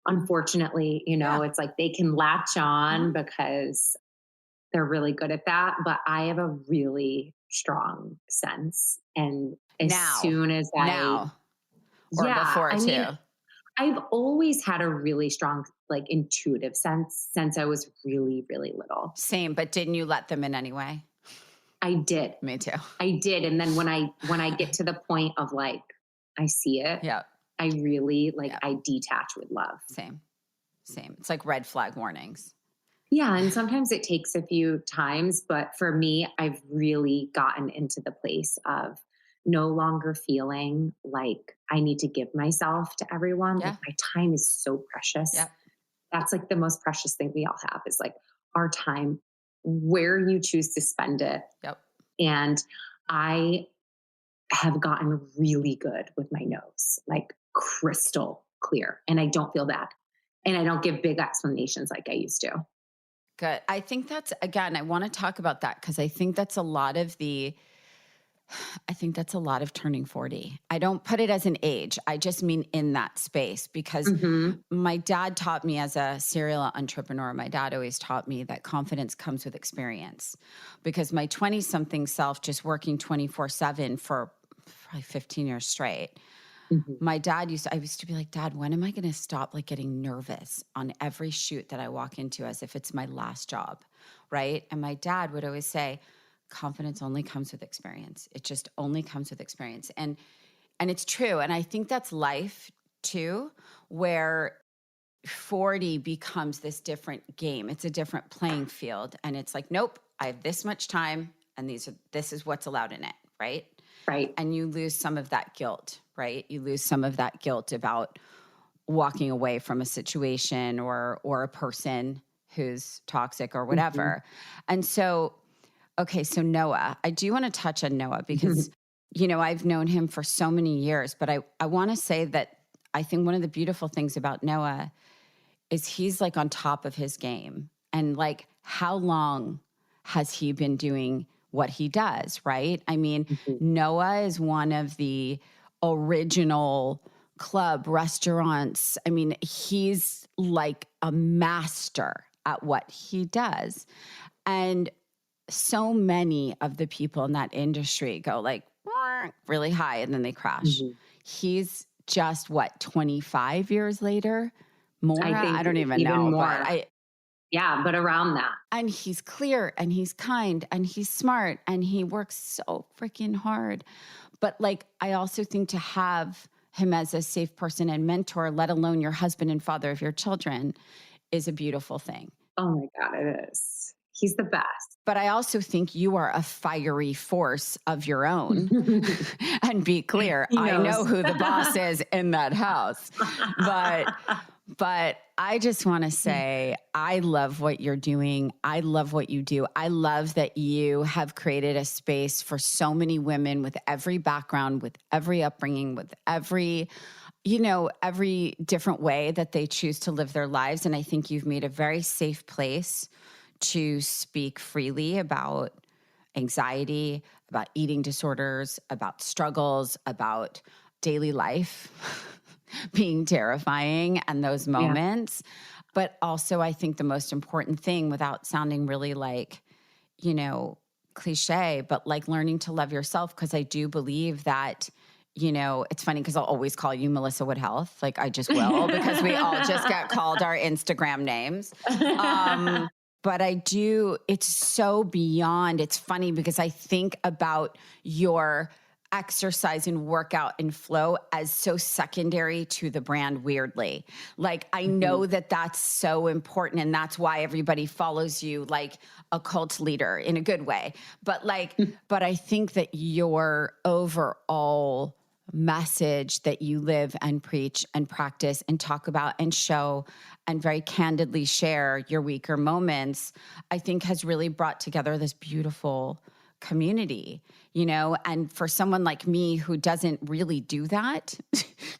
unfortunately, it's like they can latch on because they're really good at that. But I have a really strong sense. And soon as before too. I've always had a really strong, like, intuitive sense since I was really, really little. Same, but didn't you let them in anyway? I did. Me too. I did. And then when I get to the point of like, I see it. Yeah. I really I detach with love. Same. It's like red flag warnings. Yeah. And sometimes it takes a few times, but for me, I've really gotten into the place of no longer feeling like I need to give myself to everyone. Yeah. Like, my time is so precious. Yeah. That's like the most precious thing we all have, is like our time, where you choose to spend it. Yep. And I have gotten really good with my nose, like crystal clear. And I don't feel bad. And I don't give big explanations like I used to. Good. I think that's, again, I want to talk about that, because I think that's a lot of turning 40. I don't put it as an age. I just mean in that space, because my dad taught me, as a serial entrepreneur, my dad always taught me that confidence comes with experience, because my 20-something self, just working 24/7 for probably 15 years straight, my dad I used to be like, Dad, when am I going to stop like getting nervous on every shoot that I walk into as if it's my last job, right? And my dad would always say, confidence only comes with experience. It just only comes with experience. And it's true. And I think that's life too, where 40 becomes this different game. It's a different playing field. And it's like, nope, I have this much time, and this is what's allowed in it, right? Right. And you lose some of that guilt, right? You lose some of that guilt about walking away from a situation or a person who's toxic or whatever. And so, okay, so Noah, I do want to touch on Noah, because, I've known him for so many years, but I want to say that I think one of the beautiful things about Noah is he's like on top of his game. And like, how long has he been doing what he does, right? I mean, Noah is one of the original club restaurants. I mean, he's like a master at what he does. And so many of the people in that industry go like really high and then they crash. He's just 25 years later? More? I don't even know. More. But Yeah, but around that. And he's clear and he's kind and he's smart and he works so freaking hard. But like, I also think to have him as a safe person and mentor, let alone your husband and father of your children, is a beautiful thing. Oh my God, it is. He's the best. But I also think you are a fiery force of your own. And be clear, I know who the boss is in that house. But I just want to say, I love what you're doing. I love what you do. I love that you have created a space for so many women with every background, with every upbringing, with every different way that they choose to live their lives. And I think you've made a very safe place to speak freely about anxiety, about eating disorders, about struggles, about daily life being terrifying and those moments. Yeah. But also, I think the most important thing, without sounding really like, cliche, but like learning to love yourself, because I do believe that, it's funny because I'll always call you Melissa Wood Health. Like I just will, because we all just got called our Instagram names. But it's so beyond. It's funny because I think about your exercise and workout and flow as so secondary to the brand, weirdly. Like, I know that that's so important, and that's why everybody follows you like a cult leader in a good way. But but I think that your overall message that you live and preach and practice and talk about and show and very candidly share your weaker moments, I think has really brought together this beautiful community, and for someone like me who doesn't really do that,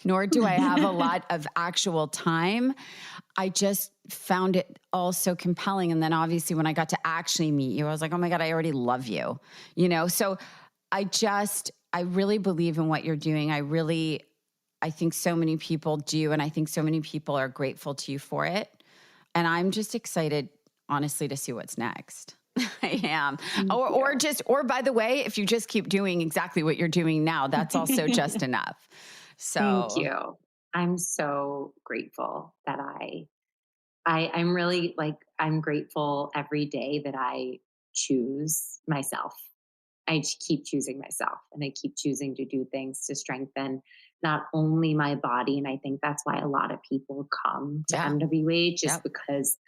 nor do I have a lot of actual time, I just found it all so compelling. And then obviously when I got to actually meet you, I was like, oh my God, I already love you, so I really believe in what you're doing. I think so many people do. And I think so many people are grateful to you for it. And I'm just excited, honestly, to see what's next. I am. Or by the way, if you just keep doing exactly what you're doing now, that's also just enough. So thank you. I'm so grateful that I'm really I'm grateful every day that I choose myself. I keep choosing myself, and I keep choosing to do things to strengthen not only my body. And I think that's why a lot of people come to MWH, just because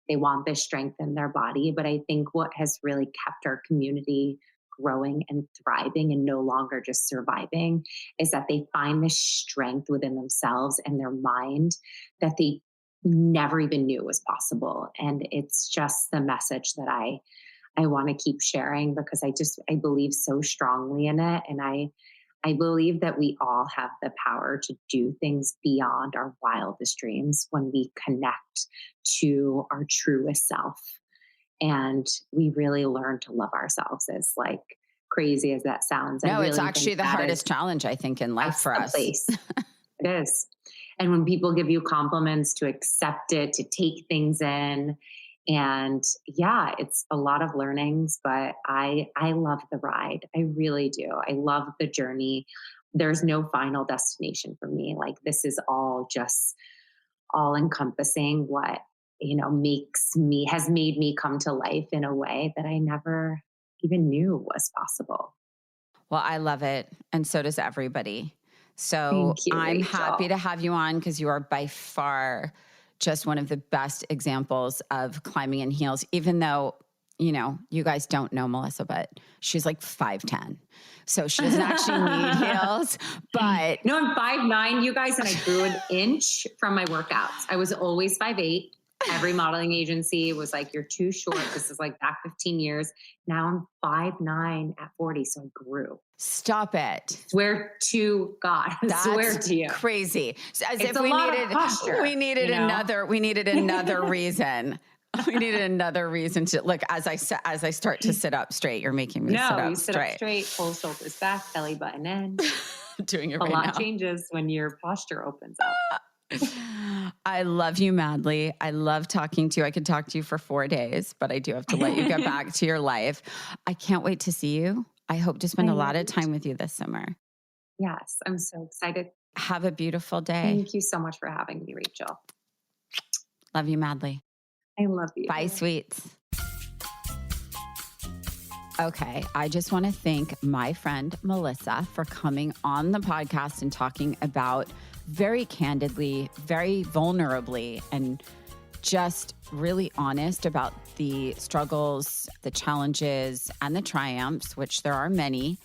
they want this strength in their body. But I think what has really kept our community growing and thriving and no longer just surviving is that they find this strength within themselves and their mind that they never even knew was possible. And it's just the message that I want to keep sharing, because I believe so strongly in it. And I believe that we all have the power to do things beyond our wildest dreams when we connect to our truest self. And we really learn to love ourselves, as crazy as that sounds. No, it's actually the hardest challenge, I think, in life for us. It is. And when people give you compliments, to accept it, to take things in. And it's a lot of learnings, but I love the ride. I really do. I love the journey. There's no final destination for me. This is all just all encompassing what, has made me come to life in a way that I never even knew was possible. Well, I love it. And so does everybody. So Thank you, I'm Rachel. happy to have you on, because you are by far just one of the best examples of climbing in heels, even though, you guys don't know Melissa, but she's like 5'10". So she doesn't actually need heels, but no, I'm 5'9", you guys. And I grew an inch from my workouts. I was always 5'8". Every modeling agency was like, you're too short. This is back 15 years. Now I'm 5'9" at 40. So I grew. Stop it. Swear to God. Swear to you. Crazy. As it's if we needed another reason. We needed another reason to look. As I start to sit up straight, you're making me sit up you sit straight. Up straight, pull shoulders back, belly button in. Doing it a right lot now. Changes when your posture opens up. I love you madly. I love talking to you. I could talk to you for 4 days, but I do have to let you get back to your life. I can't wait to see you. I hope to spend a lot of time with you this summer. Yes, I'm so excited. Have a beautiful day. Thank you so much for having me, Rachel. Love you madly. I love you. Bye, sweets. Okay, I just want to thank my friend Melissa for coming on the podcast and talking about very candidly, very vulnerably, and just really honest about the struggles, the challenges, and the triumphs, which there are many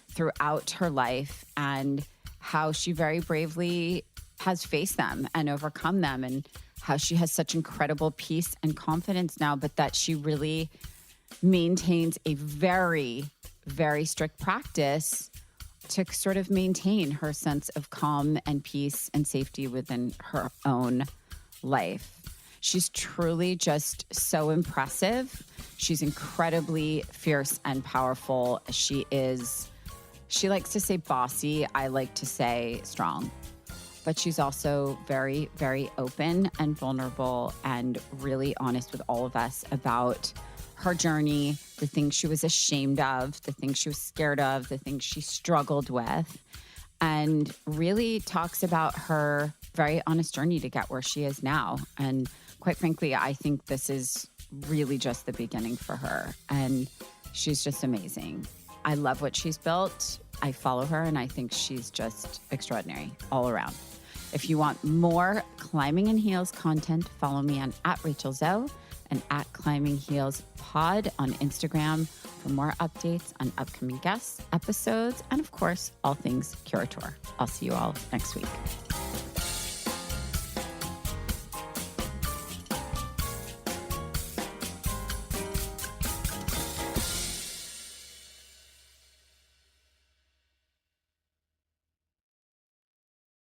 throughout her life, and how she very bravely has faced them and overcome them, and how she has such incredible peace and confidence now, but that she really maintains a very, very strict practice to sort of maintain her sense of calm and peace and safety within her own life. She's truly just so impressive. She's incredibly fierce and powerful. She likes to say bossy. I like to say strong. But she's also very, very open and vulnerable and really honest with all of us about her journey, the things she was ashamed of, the things she was scared of, the things she struggled with, and really talks about her very honest journey to get where she is now. And quite frankly, I think this is really just the beginning for her. And she's just amazing. I love what she's built. I follow her, and I think she's just extraordinary all around. If you want more Climbing in Heels content, follow me on @RachelZoe and @ClimbingHeelsPod on Instagram for more updates on upcoming guests, episodes, and of course, all things Curator. I'll see you all next week.